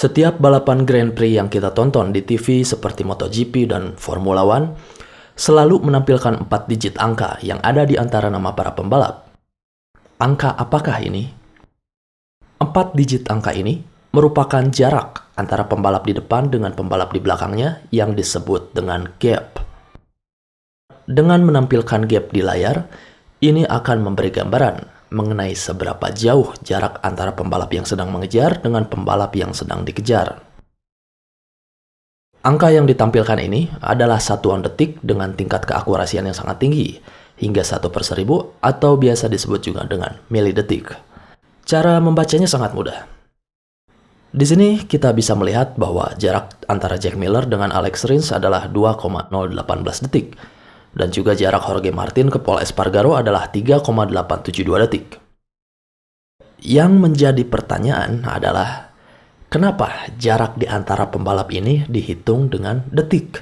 Setiap balapan Grand Prix yang kita tonton di TV seperti MotoGP dan Formula One selalu menampilkan 4 digit angka yang ada di antara nama para pembalap. Angka apakah ini? 4 digit angka ini merupakan jarak antara pembalap di depan dengan pembalap di belakangnya yang disebut dengan gap. Dengan menampilkan gap di layar, ini akan memberi gambaran mengenai seberapa jauh jarak antara pembalap yang sedang mengejar dengan pembalap yang sedang dikejar. Angka yang ditampilkan ini adalah satuan detik dengan tingkat keakurasian yang sangat tinggi, hingga 1/1000 atau biasa disebut juga dengan milidetik. Cara membacanya sangat mudah. Di sini kita bisa melihat bahwa jarak antara Jack Miller dengan Alex Rins adalah 2,018 detik. Dan juga jarak Jorge Martin ke Pol Espargaro adalah 3,872 detik. Yang menjadi pertanyaan adalah, kenapa jarak di antara pembalap ini dihitung dengan detik,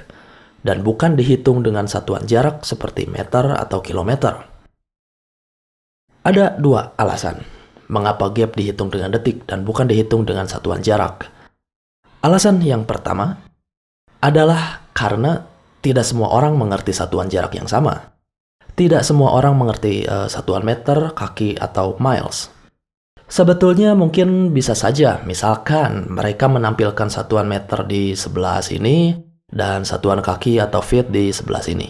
dan bukan dihitung dengan satuan jarak seperti meter atau kilometer? Ada 2 alasan mengapa gap dihitung dengan detik dan bukan dihitung dengan satuan jarak. Alasan yang pertama adalah karena tidak semua orang mengerti satuan jarak yang sama. Tidak semua orang mengerti satuan meter, kaki, atau miles. Sebetulnya mungkin bisa saja, misalkan mereka menampilkan satuan meter di sebelah sini dan satuan kaki atau feet di sebelah sini.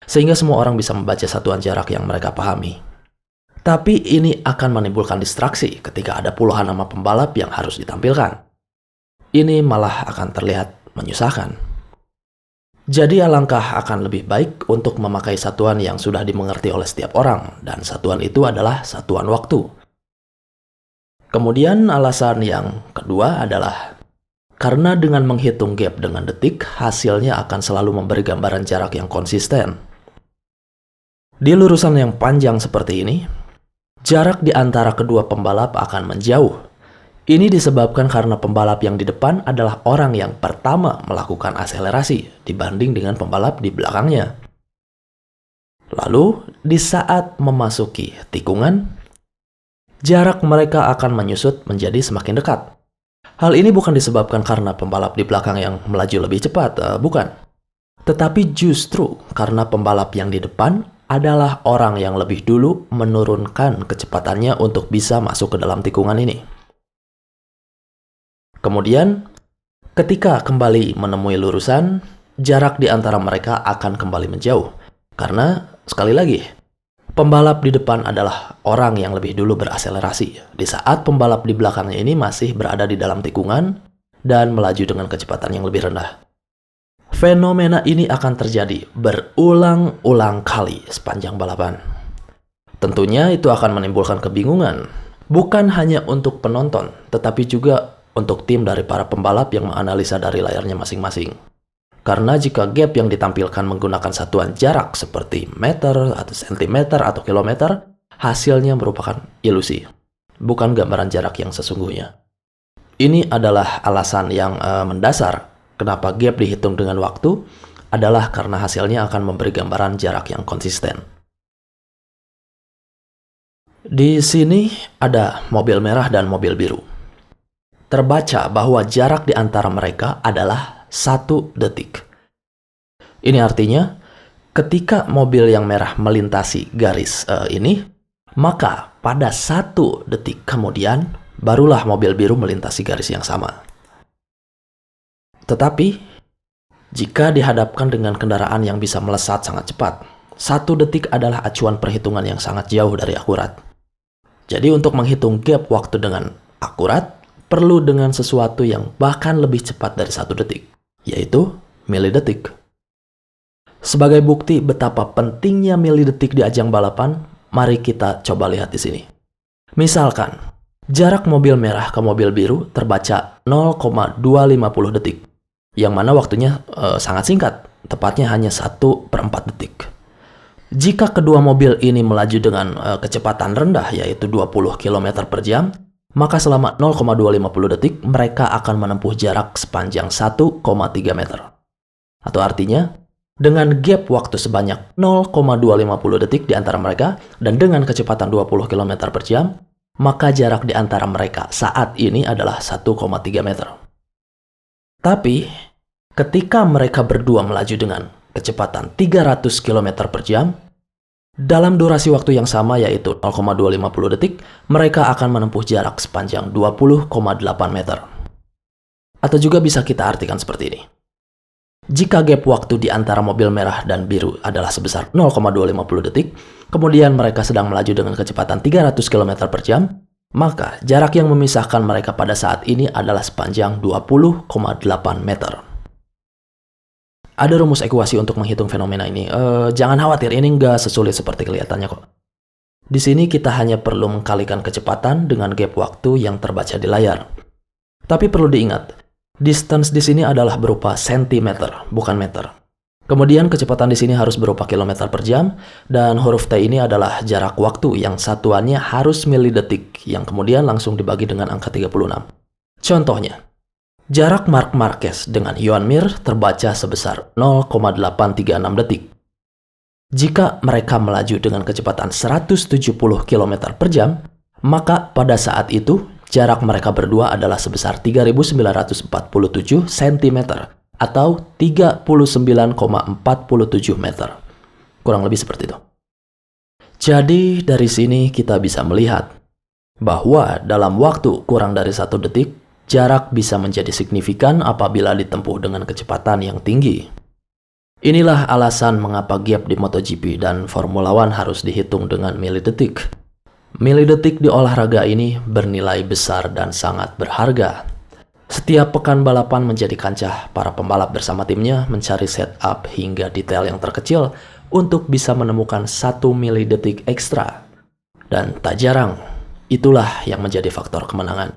Sehingga semua orang bisa membaca satuan jarak yang mereka pahami. Tapi ini akan menimbulkan distraksi ketika ada puluhan nama pembalap yang harus ditampilkan. Ini malah akan terlihat menyusahkan. Jadi alangkah akan lebih baik untuk memakai satuan yang sudah dimengerti oleh setiap orang, dan satuan itu adalah satuan waktu. Kemudian alasan yang kedua adalah karena dengan menghitung gap dengan detik, hasilnya akan selalu memberi gambaran jarak yang konsisten. Di lurusan yang panjang seperti ini, jarak di antara kedua pembalap akan menjauh. Ini disebabkan karena pembalap yang di depan adalah orang yang pertama melakukan akselerasi dibanding dengan pembalap di belakangnya. Lalu, di saat memasuki tikungan, jarak mereka akan menyusut menjadi semakin dekat. Hal ini bukan disebabkan karena pembalap di belakang yang melaju lebih cepat, bukan. Tetapi justru karena pembalap yang di depan adalah orang yang lebih dulu menurunkan kecepatannya untuk bisa masuk ke dalam tikungan ini. Kemudian, ketika kembali menemui lurusan, jarak di antara mereka akan kembali menjauh. Karena, sekali lagi, pembalap di depan adalah orang yang lebih dulu berakselerasi, di saat pembalap di belakangnya ini masih berada di dalam tikungan dan melaju dengan kecepatan yang lebih rendah. Fenomena ini akan terjadi berulang-ulang kali sepanjang balapan. Tentunya itu akan menimbulkan kebingungan, bukan hanya untuk penonton, tetapi juga untuk tim dari para pembalap yang menganalisa dari layarnya masing-masing. Karena jika gap yang ditampilkan menggunakan satuan jarak seperti meter, atau sentimeter, atau kilometer, hasilnya merupakan ilusi, bukan gambaran jarak yang sesungguhnya. Ini adalah alasan yang mendasar kenapa gap dihitung dengan waktu, adalah karena hasilnya akan memberi gambaran jarak yang konsisten. Di sini ada mobil merah dan mobil biru. Terbaca bahwa jarak di antara mereka adalah 1 detik. Ini artinya, ketika mobil yang merah melintasi garis ini, maka pada 1 detik kemudian, barulah mobil biru melintasi garis yang sama. Tetapi, jika dihadapkan dengan kendaraan yang bisa melesat sangat cepat, 1 detik adalah acuan perhitungan yang sangat jauh dari akurat. Jadi untuk menghitung gap waktu dengan akurat, perlu dengan sesuatu yang bahkan lebih cepat dari 1 detik, yaitu milidetik. Sebagai bukti betapa pentingnya milidetik di ajang balapan, mari kita coba lihat di sini. Misalkan, jarak mobil merah ke mobil biru terbaca 0,250 detik, yang mana waktunya sangat singkat, tepatnya hanya 1/4 detik. Jika kedua mobil ini melaju dengan kecepatan rendah, yaitu 20 km per jam, maka selama 0,250 detik mereka akan menempuh jarak sepanjang 1,3 meter. Atau artinya, dengan gap waktu sebanyak 0,250 detik di antara mereka dan dengan kecepatan 20 km per jam, maka jarak di antara mereka saat ini adalah 1,3 meter. Tapi, ketika mereka berdua melaju dengan kecepatan 300 km per jam, dalam durasi waktu yang sama yaitu 0,250 detik, mereka akan menempuh jarak sepanjang 20,8 meter. Atau juga bisa kita artikan seperti ini. Jika gap waktu di antara mobil merah dan biru adalah sebesar 0,250 detik, kemudian mereka sedang melaju dengan kecepatan 300 km per jam, maka jarak yang memisahkan mereka pada saat ini adalah sepanjang 20,8 meter. Ada rumus ekuasi untuk menghitung fenomena ini. Jangan khawatir, ini nggak sesulit seperti kelihatannya kok. Di sini kita hanya perlu mengkalikan kecepatan dengan gap waktu yang terbaca di layar. Tapi perlu diingat, distance di sini adalah berupa sentimeter, bukan meter. Kemudian kecepatan di sini harus berupa kilometer per jam, dan huruf T ini adalah jarak waktu yang satuannya harus milidetik, yang kemudian langsung dibagi dengan angka 36. Contohnya, jarak Marc Marquez dengan Joan Mir terbaca sebesar 0,836 detik. Jika mereka melaju dengan kecepatan 170 km per jam, maka pada saat itu jarak mereka berdua adalah sebesar 3.947 cm atau 39,47 meter. Kurang lebih seperti itu. Jadi dari sini kita bisa melihat bahwa dalam waktu kurang dari 1 detik, jarak bisa menjadi signifikan apabila ditempuh dengan kecepatan yang tinggi. Inilah alasan mengapa gap di MotoGP dan Formula One harus dihitung dengan milidetik. Milidetik di olahraga ini bernilai besar dan sangat berharga. Setiap pekan balapan menjadi kancah para pembalap bersama timnya mencari setup hingga detail yang terkecil untuk bisa menemukan 1 milidetik ekstra. Dan tak jarang, itulah yang menjadi faktor kemenangan.